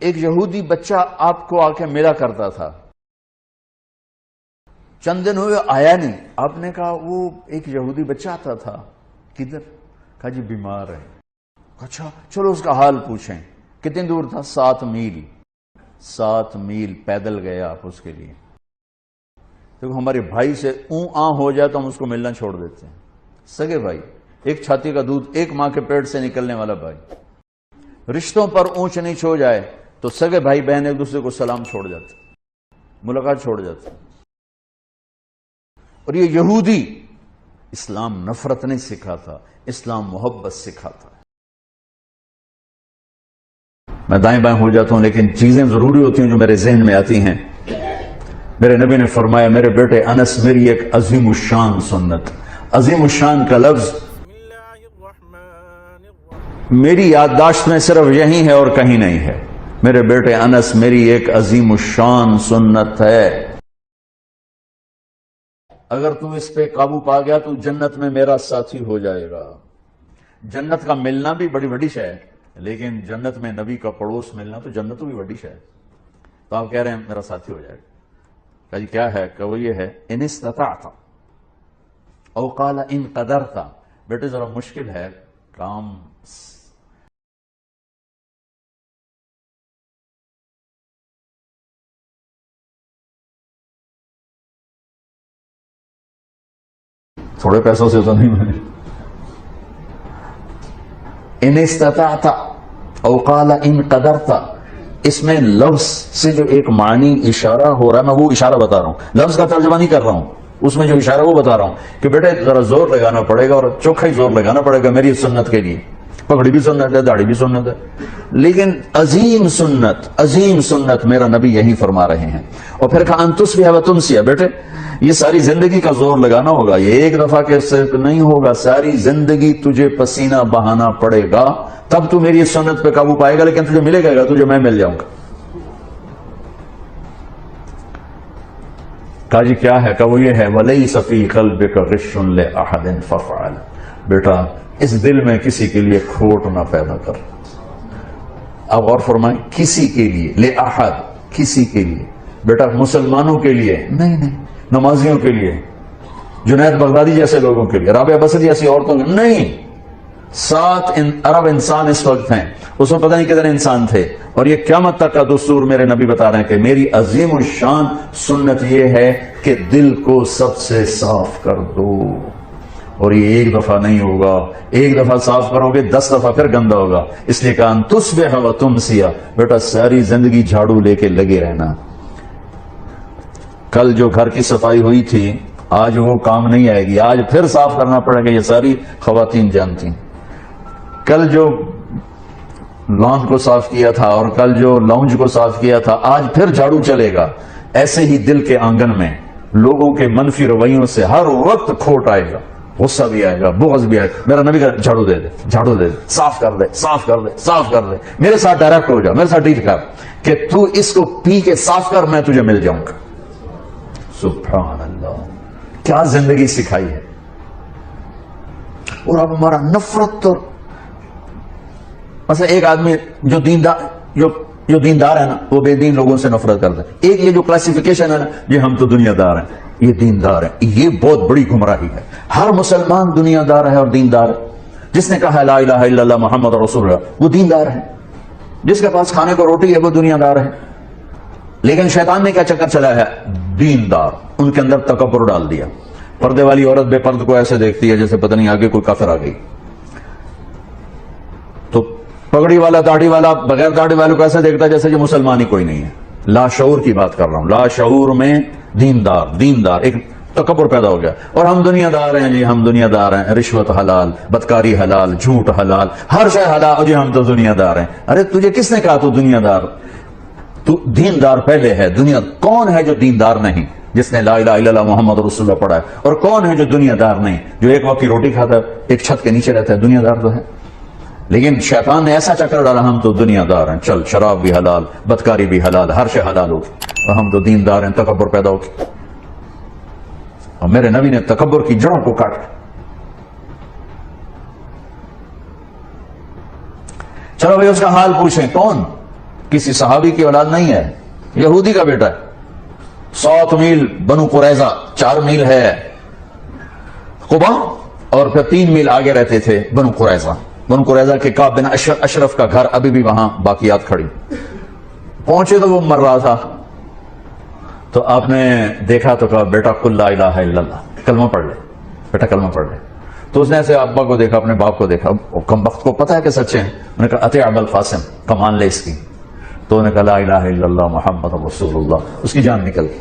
ایک یہودی بچہ آپ کو آ کے ملا کرتا تھا، چند دن ہوئے آیا نہیں، آپ نے کہا وہ ایک یہودی بچہ آتا تھا، کدھر؟ کہا جی بیمار ہے۔ اچھا چلو اس کا حال پوچھیں۔ کتنی دور تھا؟ 7 میل۔ 7 میل پیدل گئے آپ اس کے لیے۔ دیکھو ہمارے بھائی سے ہو جائے تو ہم اس کو ملنا چھوڑ دیتے ہیں، سگے بھائی، ایک چھاتی کا دودھ، ایک ماں کے پیٹ سے نکلنے والا بھائی، رشتوں پر اونچ نیچ ہو جائے تو سگے بھائی بہن ایک دوسرے کو سلام چھوڑ جاتے، ملاقات چھوڑ جاتے۔ اور یہ یہودی اسلام نفرت نہیں سکھاتا، اسلام محبت سکھاتا ہے۔ میں دائیں بائیں ہو جاتا ہوں لیکن چیزیں ضروری ہوتی ہیں جو میرے ذہن میں آتی ہیں۔ میرے نبی نے فرمایا، میرے بیٹے انس، میری ایک عظیم الشان سنت، عظیم الشان کا لفظ میری یادداشت میں صرف یہی ہے اور کہیں نہیں ہے۔ میرے بیٹے انس، میری ایک عظیم الشان سنت ہے، اگر تم اس پہ قابو پا گیا تو جنت میں میرا ساتھی ہو جائے گا۔ جنت کا ملنا بھی بڑی بڑی شے ہے، لیکن جنت میں نبی کا پڑوس ملنا تو جنت تو بھی بڑی شے ہے۔ تو آپ کہہ رہے ہیں میرا ساتھی ہو جائے گا، کہا جی کیا ہے؟ کہ وہ یہ ہے، ان استطعت او قال ان قدرت۔ بیٹے ذرا مشکل ہے کام، تھوڑے پیسوں سے تو نہیں بنے۔ ان استطعت او قال ان قدرت، اس میں لفظ سے جو ایک معنی اشارہ ہو رہا ہے، میں وہ اشارہ بتا رہا ہوں، لفظ کا ترجمہ نہیں کر رہا ہوں، اس میں جو اشارہ وہ بتا رہا ہوں کہ بیٹے ذرا زور لگانا پڑے گا، اور چوکھا ہی زور لگانا پڑے گا میری سنت کے لیے۔ پگڑی بھی سنت ہے، داڑھی بھی سنت ہے، لیکن عظیم سنت میرا نبی یہی فرما رہے ہیں۔ اور پھر کہا ان تصبح وتمسی، بیٹے یہ ساری زندگی کا زور لگانا ہوگا، یہ ایک دفعہ کے صرف نہیں ہوگا، ساری زندگی تجھے پسینہ بہانا پڑے گا، تب تو میری سنت پہ قابو پائے گا، لیکن تجھے ملے گا، تجھے میں مل جاؤں گا۔ کہا جی کیا ہے؟ کہ وہ یہ ہے، وَلَيْسَ فِي قَلْبِكَ غِشٌّ لِأَحَدٍ فَافْعَلْ۔ بیٹا اس دل میں کسی کے لیے کھوٹ نہ پیدا کر۔ اب غور فرمائیں، کسی کے لیے، لِأَحَدٍ، کسی کے لیے، بیٹا مسلمانوں کے لیے نہیں، نمازیوں کے لیے، جنید بغدادی جیسے لوگوں کے لیے، رابعہ بصری جیسی عورتوں کے نہیں۔ 7 ارب انسان اس وقت ہیں، اس میں پتہ نہیں کتنے انسان تھے، اور یہ قیامت تک کا دستور میرے نبی بتا رہے ہیں کہ میری عظیم الشان سنت یہ ہے کہ دل کو سب سے صاف کر دو، اور یہ ایک دفعہ نہیں ہوگا، ایک دفعہ صاف کرو گے 10 دفعہ پھر گندا ہوگا، اس لیے کہا ان تصبح وتمسی، بیٹا ساری زندگی جھاڑو لے کے لگے رہنا۔ کل جو گھر کی صفائی ہوئی تھی آج وہ کام نہیں آئے گی، آج پھر صاف کرنا پڑے گا، یہ ساری خواتین جانتی ہیں۔ کل جو لان کو صاف کیا تھا اور کل جو لاؤنج کو صاف کیا تھا، آج پھر جھاڑو چلے گا۔ ایسے ہی دل کے آنگن میں لوگوں کے منفی رویوں سے ہر وقت کھوٹ آئے گا، غصہ بھی آئے گا، بغض بھی آئے گا۔ میرا نبی کہا جھاڑو دے دے، جھاڑو دے دے، صاف کر دے، صاف کر دے، صاف کر دے، میرے ساتھ ڈائریکٹ ہو جا، میرے ساتھ ڈیل کر کہ تو اس کو پی کے صاف کر، میں تجھے مل جاؤں گا۔ سبحان اللہ، کیا زندگی سکھائی ہے۔ اور اب ہمارا نفرت، تو مثلا ایک آدمی جو دیندار ہے نا، وہ بے دین لوگوں سے نفرت کرتا ہے۔ ایک یہ جو کلاسیفیکیشن ہے نا، یہ ہم تو دنیا دار ہیں، یہ دیندار ہے، یہ بہت بڑی گمراہی ہے۔ ہر مسلمان دنیا دار ہے اور دیندار ہے۔ جس نے کہا لا الہ الا اللہ محمد رسول اللہ، وہ دیندار ہے۔ جس کے پاس کھانے کو روٹی ہے وہ دنیا دار ہے۔ لیکن شیطان نے کیا چکر چلایا ہے؟ دیندار، ان کے اندر تکبر ڈال دیا۔ پردے والی عورت بے پرد کو ایسے دیکھتی ہے جیسے پتہ نہیں آگے کوئی کافر آ گئی، تو پگڑی والا داڑھی والا بغیر داڑھی والوں کو ایسے دیکھتا ہے جیسے جو مسلمان ہی کوئی نہیں ہے۔ لا شعور کی بات کر رہا ہوں، لا شعور میں دیندار ایک تکبر پیدا ہو گیا۔ اور ہم دنیا دار ہیں جی، ہم دنیا دار ہیں، رشوت حلال، بدکاری حلال، جھوٹ حلال، ہر شے حلال، جی ہم تو دنیا دار ہیں۔ ارے تجھے کس نے کہا تو دنیا دار؟ تو دیندار پہلے ہے۔ دنیا کون ہے جو دیندار نہیں؟ جس نے لا الہ الا اللہ محمد رسول اللہ پڑھا ہے۔ اور کون ہے جو دنیا دار نہیں؟ جو ایک وقت کی روٹی کھاتا ہے، ایک چھت کے نیچے رہتا ہے، دنیا دار تو ہے۔ لیکن شیطان نے ایسا چکر ڈالا، ہم تو دنیا دار ہیں، چل شراب بھی حلال، بدکاری بھی حلال، ہر شے حلال ہوگی، اور ہم تو دیندار ہیں، تکبر پیدا ہوگی۔ اور میرے نبی نے تکبر کی جڑوں کو کاٹا۔ چلو بھائی اس کا حال پوچھیں، کون؟ کسی صحابی کی اولاد نہیں ہے، یہودی کا بیٹا ہے۔ 7 میل بنو قریظہ، 4 میل ہے قبا، اور پھر 3 میل آگے رہتے تھے بنو قریظہ۔ بنو قریظہ کے کعب بن اشرف کا گھر ابھی بھی وہاں باقیات کھڑی۔ پہنچے تو وہ مر رہا تھا، تو آپ نے دیکھا تو کہا بیٹا قل لا الہ الا اللہ، کلمہ پڑھ لے بیٹا، کلمہ پڑھ لے۔ تو اس نے ایسے ابا کو دیکھا، اپنے باپ کو دیکھا، کم وقت کو پتا ہے کہ سچے ہیں، انہوں نے کہا اطیع ابا القاسم، کمان لے اس کی۔ تو انہوں نے کہا لا الہ الا اللہ محمد رسول اللہ، اس کی جان نکل گئی،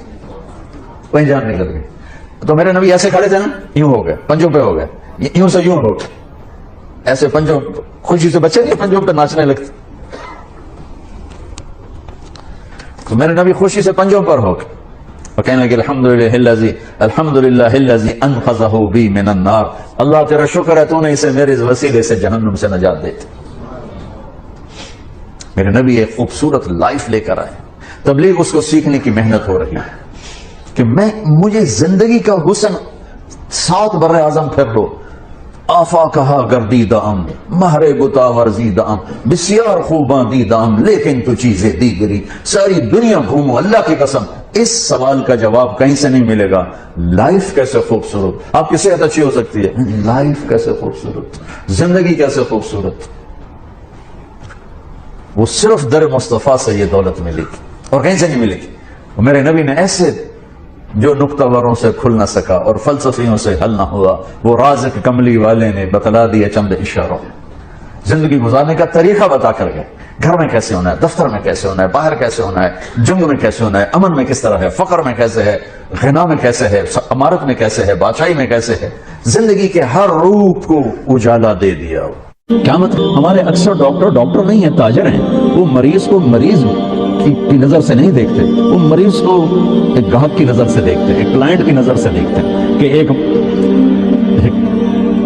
وہیں جان نکل گئی۔ تو میرے نبی ایسے کھڑے تھے نا، یوں ہو گئے، پنجوں پہ ہو گئے، یوں سے یوں ہو گئے، ایسے پنجوں، خوشی سے بچے نہیں پنجوں پہ ناچنے لگتے، تو میرے نبی خوشی سے پنجوں پر ہو گئے اور کہنے لگے الحمدللہ الذی انقذہ بی من النار، اللہ تیرا شکر ہے تو نے اسے میرے وسیلے سے جہنم سے نجات دیتے۔ میرے نبی ایک خوبصورت لائف لے کر آئے، تبلیغ اس کو سیکھنے کی محنت ہو رہی ہے کہ مجھے زندگی کا حسن 7 بر اعظم پھر لو، آفا کہا گردیدام، مہر بتا ورزیدام، بسیار خوباں دیدام، لیکن تو چیزیں دیگری، ساری دنیا گھومو اللہ کی قسم، اس سوال کا جواب کہیں سے نہیں ملے گا۔ لائف کیسے خوبصورت، آپ کی صحت اچھی ہو سکتی ہے، لائف کیسے خوبصورت، زندگی کیسے خوبصورت، وہ صرف در مصطفیٰ سے یہ دولت ملے گی اور کہیں سے نہیں ملے گی۔ میرے نبی نے ایسے جو نقطہ وروں سے کھل نہ سکا اور فلسفیوں سے حل نہ ہوا، وہ رازق کملی والے نے بتلا دیا چند اشاروں، زندگی گزارنے کا طریقہ بتا کر گئے، گھر میں کیسے ہونا ہے، دفتر میں کیسے ہونا ہے، باہر کیسے ہونا ہے، جنگ میں کیسے ہونا ہے، امن میں کس طرح ہے، فقر میں کیسے ہے، غنا میں کیسے ہے، امارت میں کیسے ہے، بادشاہی میں کیسے ہے، زندگی کے ہر روپ کو اجالا دے دیا۔ کیا مطلب؟ ہمارے اکثر ڈاکٹر نہیں ہیں، تاجر ہیں، وہ مریض کو مریض کی نظر سے نہیں دیکھتے، وہ مریض کو ایک گاہک کی نظر سے دیکھتے، ایک کلائنٹ کی نظر سے دیکھتے کہ ایک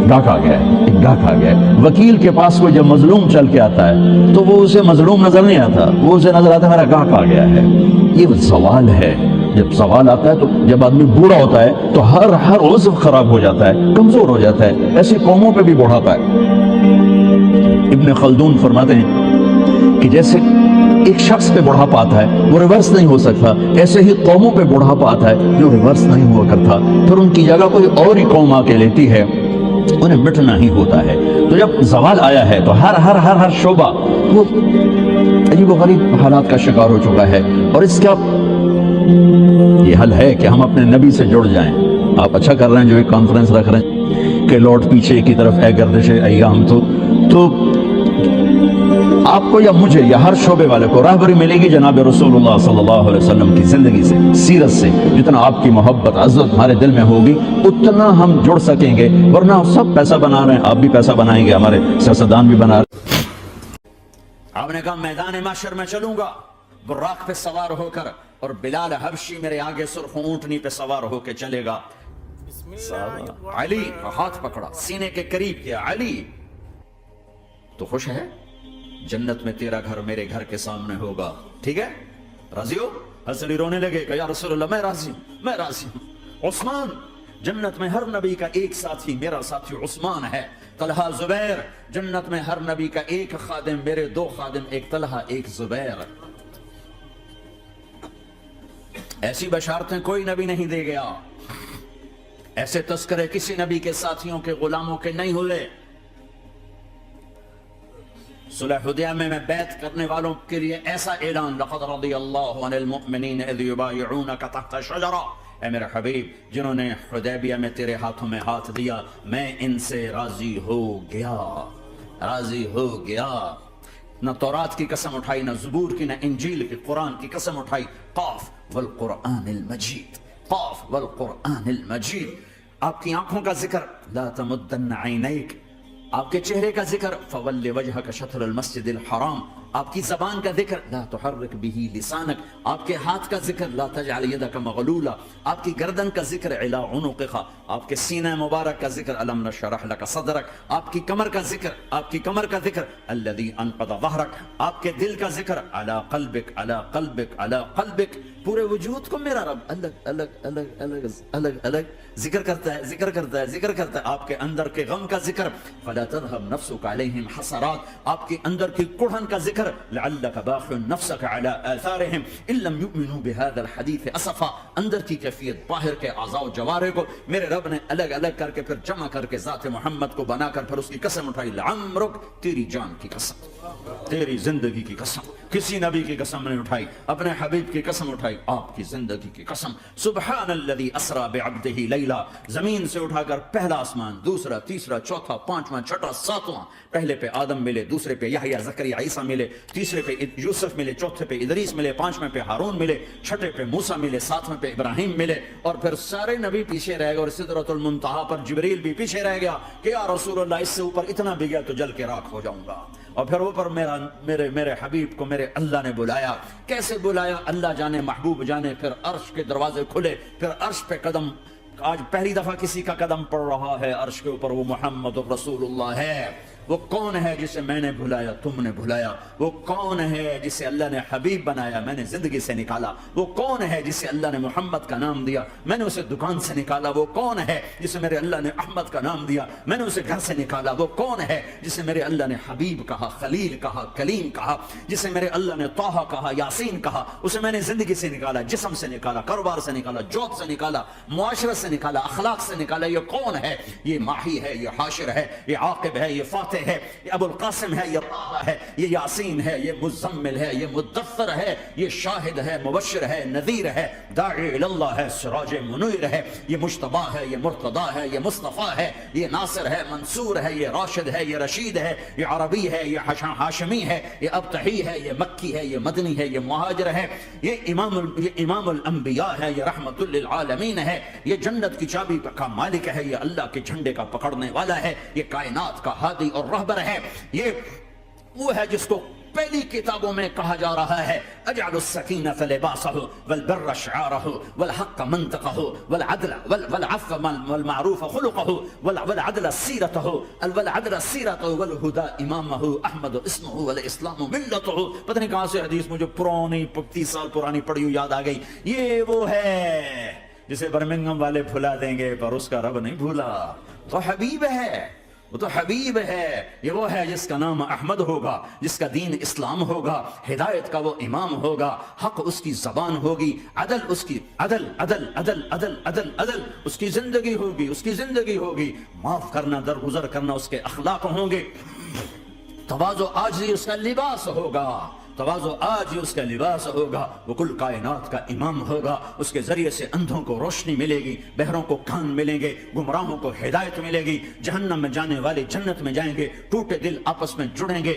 گاہک آ گیا ہے، ایک گاہک آ گیا ہے۔ وکیل کے پاس کوئی جب مظلوم چل کے آتا ہے تو وہ اسے مظلوم نظر نہیں آتا، وہ اسے نظر آتا ہے میرا گاہک آ گیا ہے۔ یہ زوال ہے، جب زوال آتا ہے تو جب آدمی بوڑھا ہوتا ہے تو ہر عضو خراب ہو جاتا ہے، کمزور ہو جاتا ہے، ایسی قوموں پہ بھی بوڑھاپا ہے۔ ابن خلدون فرماتے ہیں کہ جیسے ایک شخص پہ بڑھاپا آتا ہے وہ ریورس نہیں ہو سکتا، ایسے ہی قوموں پہ بڑھاپا آتا ہے جو ریورس نہیں ہوا کرتا، پھر ان کی جگہ کوئی اور ہی قوم آ کے لیتی ہے، انہیں مٹنا ہی ہوتا ہے۔ تو جب زوال آیا ہے تو ہر شعبہ وہ عجیب و غریب حالات کا شکار ہو چکا ہے، اور اس کا یہ حل ہے کہ ہم اپنے نبی سے جڑ جائیں۔ آپ اچھا کر رہے ہیں جو ایک کانفرنس رکھ رہے ہیں کہ لوٹ پیچھے کی طرف اے گردش ایام، تو آپ کو یا مجھے یا ہر شعبے والے کو راہبری ملے گی جناب رسول اللہ صلی اللہ علیہ وسلم کی زندگی سے، سیرت سے۔ جتنا آپ کی محبت عزت ہمارے دل میں ہوگی اتنا ہم جڑ سکیں گے، ورنہ سب پیسہ بنا رہے ہیں، آپ بھی پیسہ بنائیں گے، ہمارے سیاستدان بھی بنا رہے ہیں۔ آپ نے کہا میدان محشر میں چلوں گا براق پہ سوار ہو کر، اور بلال حبشی میرے آگے سرخ اونٹنی پہ سوار ہو کے چلے گا۔ علی ہاتھ پکڑا، سینے کے قریب کیا، علی تو خوش ہے؟ جنت میں تیرا گھر میرے گھر کے سامنے ہوگا، ٹھیک ہے؟ راضی ہو؟ حضرت علی رونے لگے کہ یا رسول اللہ میں راضی ہوں، میں راضی ہوں۔ عثمان، جنت میں ہر نبی کا ایک ساتھی میرا ساتھی عثمان ہے۔ طلحہ، زبیر، جنت میں ہر نبی کا ایک خادم میرے 2 خادم، ایک طلحہ ایک زبیر۔ ایسی بشارتیں کوئی نبی نہیں دے گیا، ایسے تذکرے کسی نبی کے ساتھیوں کے غلاموں کے نہیں ہوئے۔ صلح حدیبیہ میں بیعت کرنے والوں کے لیے ایسا اعلان، لقد رضی اللہ عن المؤمنین اذ یبایعونک تحت شجرہ، اے میرے حبیب جنہوں نے حدیبیہ میں تیرے ہاتھوں میں ہاتھ دیا میں ان سے راضی ہو گیا، راضی ہو گیا۔ نہ تورات کی قسم اٹھائی، نہ زبور کی، نہ انجیل کی، قرآن کی قسم اٹھائی۔ قاف والقرآن المجید، قاف والقرآن المجید۔ آپ کی آنکھوں کا ذکر، لا تمدن عینیک، آپ کے چہرے کا ذکر، فول وجہک شطر المسجد الحرام، آپ کی زبان کا ذکر، لا تحرک بہ لسانک، آپ کے ہاتھ کا ذکر، لا تجعل یدک مغلولہ، آپ کی گردن کا ذکر، علی عنقک، آپ کے سینہ مبارک کا ذکر، الم نشرح لک صدرک، آپ کی کمر کا ذکر، آپ کی کمر کا ذکر، الذی انقض ظہرک، آپ کے دل کا ذکر، علی قلبک، علی قلبک، علی قلبک، پورے وجود کو میرا رب الگ الگ الگ الگ الگ الگ ذکر کرتا ہے، ذکر کرتا ہے، ذکر کرتا ہے۔ آپ کے اندر کے غم کا ذکر، فلا تذهب نفسك عليهم حسرات، آپ کے اندر کی کڑھن کا ذکر، طاہر لعلک باخع نفسک علی آثارہم ان لم یؤمنوا بہذا الحدیث اسفا. اندر کی کیفیت باہر کے اعضاء و جوارح کو میرے رب نے الگ الگ کر کے پھر جمع کر کے ذات محمد کو بنا کر پھر اس کی قسم اٹھائی. لعمرک، تیری جان کی قسم، تیری زندگی کی قسم. کسی نبی کی قسم نہیں اٹھائی، اپنے حبیب کی قسم اٹھائی، آپ کی زندگی کی قسم. سبحان الذی اسری بعبدہ لیلا. زمین سے اٹھا کر پہلا آسمان، دوسرا، تیسرا، چوتھا، پانچواں، چھٹا، ساتواں. پہلے پہ آدم ملے، دوسرے پہ یحییٰ، زکریا، عیسیٰ ملے، تیسرے پہ یوسف ملے، چوتھے پہ ادریس ملے، پانچویں پہ ہارون ملے، چھٹے پہ موسیٰ ملے، ساتویں پہ ابراہیم ملے. اور پھر سارے نبی پیچھے رہ گئے اور سدرۃ المنتہا پر جبریل بھی پیچھے رہ گیا کہ یا رسول اللہ اس سے اوپر اتنا بھی گیا تو جل کے راکھ ہو جاؤں گا. اور پھر اوپر میرے حبیب کو میرے اللہ نے بلایا. کیسے بلایا اللہ جانے، محبوب جانے. پھر عرش کے دروازے کھلے، پھر عرش پہ قدم. آج پہلی دفعہ کسی کا قدم پڑ رہا ہے عرش کے اوپر، وہ محمد رسول اللہ ہے. وہ کون ہے جسے میں نے بلایا، تم نے بلایا؟ وہ کون ہے جسے اللہ نے حبیب بنایا، میں نے زندگی سے نکالا؟ وہ کون ہے جسے اللہ نے محمد کا نام دیا، میں نے اسے دکان سے نکالا؟ وہ کون ہے جسے میرے اللہ نے احمد کا نام دیا، میں نے اسے گھر سے نکالا؟ وہ کون ہے جسے میرے اللہ نے حبیب کہا، خلیل کہا، کلیم کہا، جسے میرے اللہ نے طٰہٰ کہا، یاسین کہا؟ اسے میں نے زندگی سے نکالا، جسم سے نکالا، کاروبار سے نکالا، جاب سے نکالا، معاشرت سے نکالا، اخلاق سے نکالا. یہ کون ہے؟ یہ ماہی ہے، یہ حاشر ہے، یہ عاقب ہے، یہ فاتح ہے، یہ ابو القاسم ہے، یہ طٰہٰ ہے، یہ یاسین ہے، یہ مزمل ہے، یہ مدثر ہے، یہ شاہد ہے، مبشر ہے، نذیر ہے، داعی اللہ ہے، سراج منیر ہے، یہ مجتبی ہے، یہ مرتضی ہے، یہ مصطفیٰ ہے، یہ ناصر ہے، منصور ہے، یہ راشد ہے، یہ رشید ہے، یہ عربی ہے، یہ ہاشمی ہے، یہ ابتحی ہے، یہ مکی ہے، یہ مدنی ہے، یہ مہاجر ہے، یہ امام الانبیاء ہے، یہ رحمت للعالمین ہے، یہ جنت کی چابی کا مالک ہے، یہ اللہ کے جھنڈے کا پکڑنے والا ہے، یہ کائنات کا ہادی اور رہبر ہے. یہ وہ ہے جس کو پہلی کتابوں میں کہا جا رہا ہے اجعل السکینۃ لباسہ والبر شعارہ والحق منطقہ والعفو والمعروف خلقہ والعدل سیرتہ والہدی امامہ احمد اسمہ والاسلام ملتہ. پتہ نہیں کہاں سے حدیث مجھے پرانی 30 سال پرانی پڑھی یاد آ گئی. یہ وہ ہے جسے برمنگھم والے بھلا دیں گے پر اس کا رب نہیں بھولا. تو حبیب ہے، وہ تو حبیب ہے. یہ وہ ہے جس کا نام احمد ہوگا، جس کا دین اسلام ہوگا، ہدایت کا وہ امام ہوگا، حق اس کی زبان ہوگی، عدل اس کی عدل عدل عدل عدل عدل عدل اس کی زندگی ہوگی، اس کی زندگی ہوگی. معاف کرنا، درگزر کرنا اس کے اخلاق ہوں گے. تواضع عاجزی اس کا لباس ہوگا، تواضع آج ہی اس کا لباس ہوگا. وہ کل کائنات کا امام ہوگا. اس کے ذریعے سے اندھوں کو روشنی ملے گی، بہروں کو کان ملیں گے، گمراہوں کو ہدایت ملے گی، جہنم میں جانے والے جنت میں جائیں گے، ٹوٹے دل آپس میں جڑیں گے،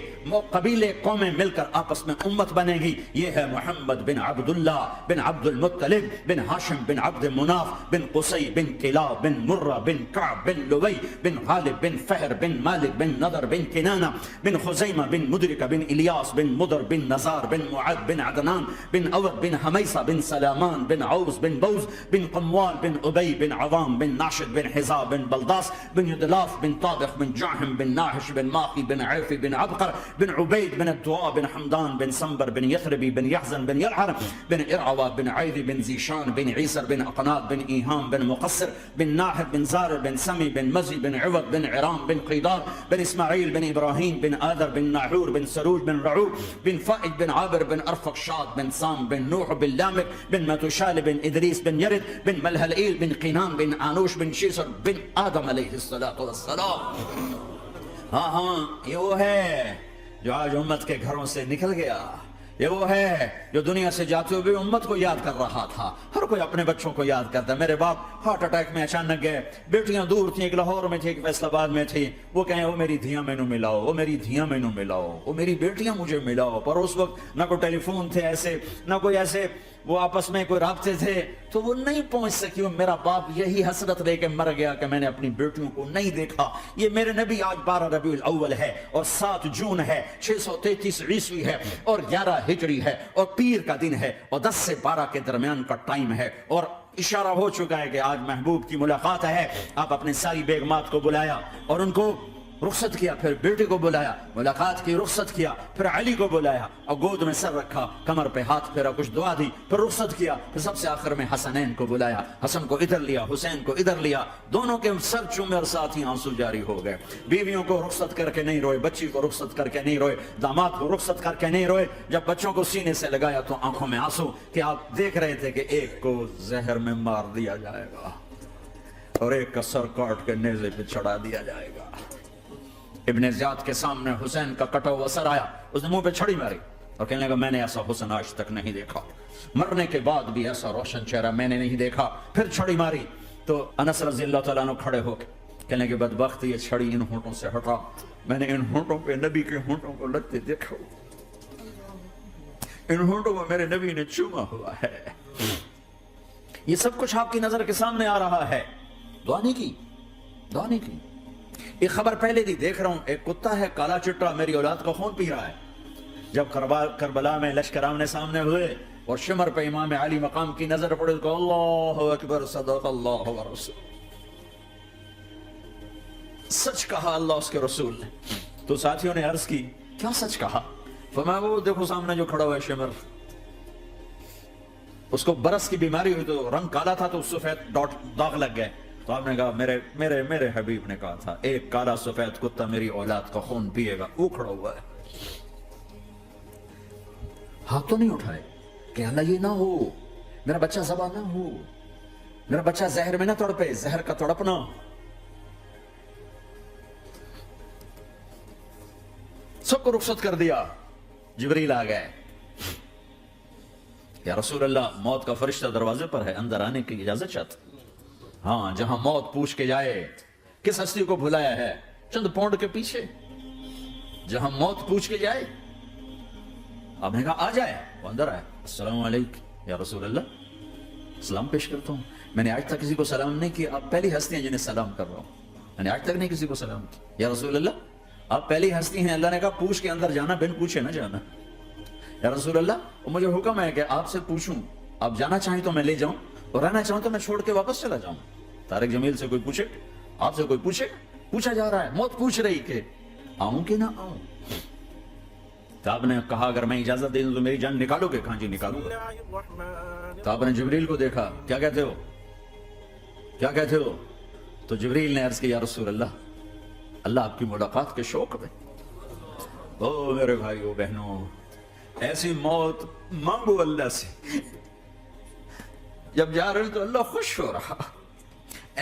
قبیلے قومیں مل کر آپس میں امت بنے گی. یہ ہے محمد بن عبداللہ بن عبد المطلب بن ہاشم بن عبد مناف بن قصی بن کلاب بن مرہ بن کعب بن لوی بن غالب بن فہر بن مالک بن نضر بن کنانہ بن خزیمہ بن مدرکہ بن الیاس بن مدر بن نزار بن معد بن عدنان بن عوض بن حمیصہ بن سلامان بن عوز بن بوز بن قموال بن ابی بن عوام بن ناشد بن حزا بن بلداس بن یدلاف بن طابخ بن جاحم بن ناحش بن ماقی بن عیفی بن عبقر بن عبید بن الدعاء بن حمدان بن سنبر بن یثربی بن یحزن بن یلعر بن ارعوى بن عیدی بن زیشان بن عیسر بن اقناط بن ایہام بن مقصر بن ناحد بن زارر بن سمی بن مزی بن عوض بن عرام بن قیدار بن اسماعیل بن ابراہیم بن آذر بن ناحور بن سروج بن رعوب بن فائد بن عابر بن ارفقشاد بن سام بن نوح بن لامک بن متوشال بن ادریس بن یرد بن ملہلئیل بن قینان بن آنوش بن شیسر بن آدم علیہ السلام. ہاں یہ وہ ہے جو آج امت کے گھروں سے نکل گیا. یہ وہ ہے جو دنیا سے جاتے ہوئے امت کو یاد کر رہا تھا. ہر کوئی اپنے بچوں کو یاد کرتا ہے. میرے باپ ہارٹ اٹیک میں اچانک گئے، بیٹیاں دور تھیں، ایک لاہور میں تھی، ایک فیصل آباد میں تھی. وہ کہیں وہ میری دھیاں مینوں ملاؤ، وہ میری دھیاں مینوں ملاؤ، وہ میری بیٹیاں مجھے ملاؤ. پر اس وقت نہ کوئی ٹیلی فون تھے ایسے، نہ کوئی ایسے وہ آپس میں کوئی رابطے تھے، تو وہ نہیں پہنچ سکی. میرا باپ یہی حسرت لے کے مر گیا کہ میں نے اپنی بیٹیوں کو نہیں دیکھا. یہ میرے نبی آج 12 ربیع الاول ہے اور 7 جون ہے، 633 عیسوی ہے اور 11 ہجری ہے اور پیر کا دن ہے اور 10 سے 12 کے درمیان کا ٹائم ہے. اور اشارہ ہو چکا ہے کہ آج محبوب کی ملاقات ہے. آپ اپنے ساری بیگمات کو بلایا اور ان کو رخصت کیا، پھر بیٹے کو بلایا، ملاقات کی، رخصت کیا، پھر علی کو بلایا اور گود میں سر رکھا، کمر پہ ہاتھ پھیرا، کچھ دعا دی، پھر رخصت کیا، پھر سب سے آخر میں حسنین کو بلایا، حسن کو ادھر لیا، حسین کو ادھر لیا، دونوں کے سر چومے اور ساتھ ہی آنسو جاری ہو گئے۔ بیویوں کو رخصت کر کے نہیں روئے، بچی کو رخصت کر کے نہیں روئے، داماد کو رخصت کر کے نہیں روئے۔ جب بچوں کو سینے سے لگایا تو آنکھوں میں آنسو، کہ آپ دیکھ رہے تھے کہ ایک کو زہر میں مار دیا جائے گا اور ایک کا سر کاٹ کے نیزے پہ چڑھا دیا جائے گا۔ ابن زیاد کے سامنے حسین کا کٹا ہوا سر آیا، اس نے منہ پہ چھڑی ماری اور کہنے لگا میں نے ایسا حسن آج تک نہیں دیکھا، مرنے کے بعد بھی ایسا روشن چہرہ میں نے نہیں دیکھا۔ پھر چھڑی ماری تو انس رضی اللہ تعالیٰ عنہ کھڑے ہو کے کہنے کہ بدبخت یہ چھڑی ان ہونٹوں سے ہٹا، میں نے ان ہونٹوں پہ نبی کے ہونٹوں کو لگتے دیکھا، ان ہونٹوں کو میرے نبی نے چوما ہوا ہے۔ یہ سب کچھ آپ کی نظر کے سامنے آ رہا ہے، دعا نہیں کی، دعا نہیں کی۔ ایک خبر پہلے دی دیکھ رہا ہوں، ایک کتا ہے کالا چٹا میری اولاد کا خون پی رہا ہے۔ جب کربلا میں لشکر آمنے سامنے ہوئے اور شمر پہ امام علی مقام کی نظر پڑے تو اللہ اکبر، صدق اللہ و رسول، سچ کہا اللہ اس کے رسول نے۔ تو ساتھیوں نے عرض کی کیا سچ کہا؟ فرمایا وہ دیکھو سامنے جو کھڑا ہوا ہے شمر، اس کو برس کی بیماری ہوئی تو رنگ کالا تھا تو سفید داغ لگ گئے، تو آپ نے کہا میرے حبیب نے کہا تھا ایک کالا سفید کتا میری اولاد کا خون پیے گا، وہ کھڑا ہوا ہے۔ ہاتھ تو نہیں اٹھائے کہ اللہ یہ نہ ہو، میرا بچہ ذبح نہ ہو، میرا بچہ زہر میں نہ تڑپے، زہر کا تڑپنا۔ سب کو رخصت کر دیا، جبریل آ گئے، یا رسول اللہ موت کا فرشتہ دروازے پر ہے، اندر آنے کی اجازت چاہتا۔ ہاں، جہاں موت پوچھ کے جائے کس ہستی کو بھلایا ہے؟ چند پونڈ کے پیچھے جہاں موت پوچھ کے جائے، آپ نے کہا آ جائے، وہ اندر آئے، السلام علیکم یا رسول اللہ، سلام پیش کرتا ہوں، میں نے آج تک کسی کو سلام نہیں کیا، آپ پہلی ہستی ہیں جنہیں سلام کر رہا ہوں، میں نے آج تک نہیں کسی کو سلام کیا، یا رسول اللہ آپ پہلی ہستی ہیں، اللہ نے کہا پوچھ کے اندر جانا، بن پوچھے نہ جانا، یا رسول اللہ مجھے حکم ہے کہ آپ سے پوچھوں، آپ جانا چاہیں تو میں لے جاؤں اور رہنا چاہوں تو میں چھوڑ کے واپس چلا جاؤں۔ طارق جمیل سے کوئی پوچھے، آپ سے کوئی پوچھے، پوچھا جا رہا ہے، موت پوچھ رہی کہ آؤں کہ نہ آؤں؟ تو آپ نے کہا اگر میں اجازت دے دوں تو میری جان نکالو گے؟ کہاں جی نکالوں گا۔ تو آپ نے جبریل کو دیکھا، کیا کہتے ہو، کیا کہتے ہو؟ تو جبریل نے عرض کیا یا رسول اللہ اللہ آپ کی ملاقات کے شوق میں۔ او میرے بھائیو بہنوں، ایسی موت مانگو اللہ سے، جب جا رہے تو اللہ خوش ہو رہا،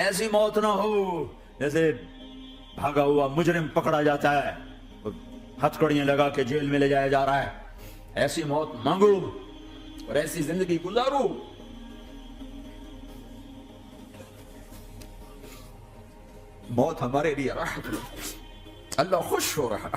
ایسی موت نہ ہو جیسے بھاگا ہوا مجرم پکڑا جاتا ہے، ہتھکڑیاں لگا کے جیل میں لے جایا جا رہا ہے، ایسی موت مانگو اور ایسی زندگی گزارو۔ موت ہمارے لیے راحت، اللہ خوش ہو رہا۔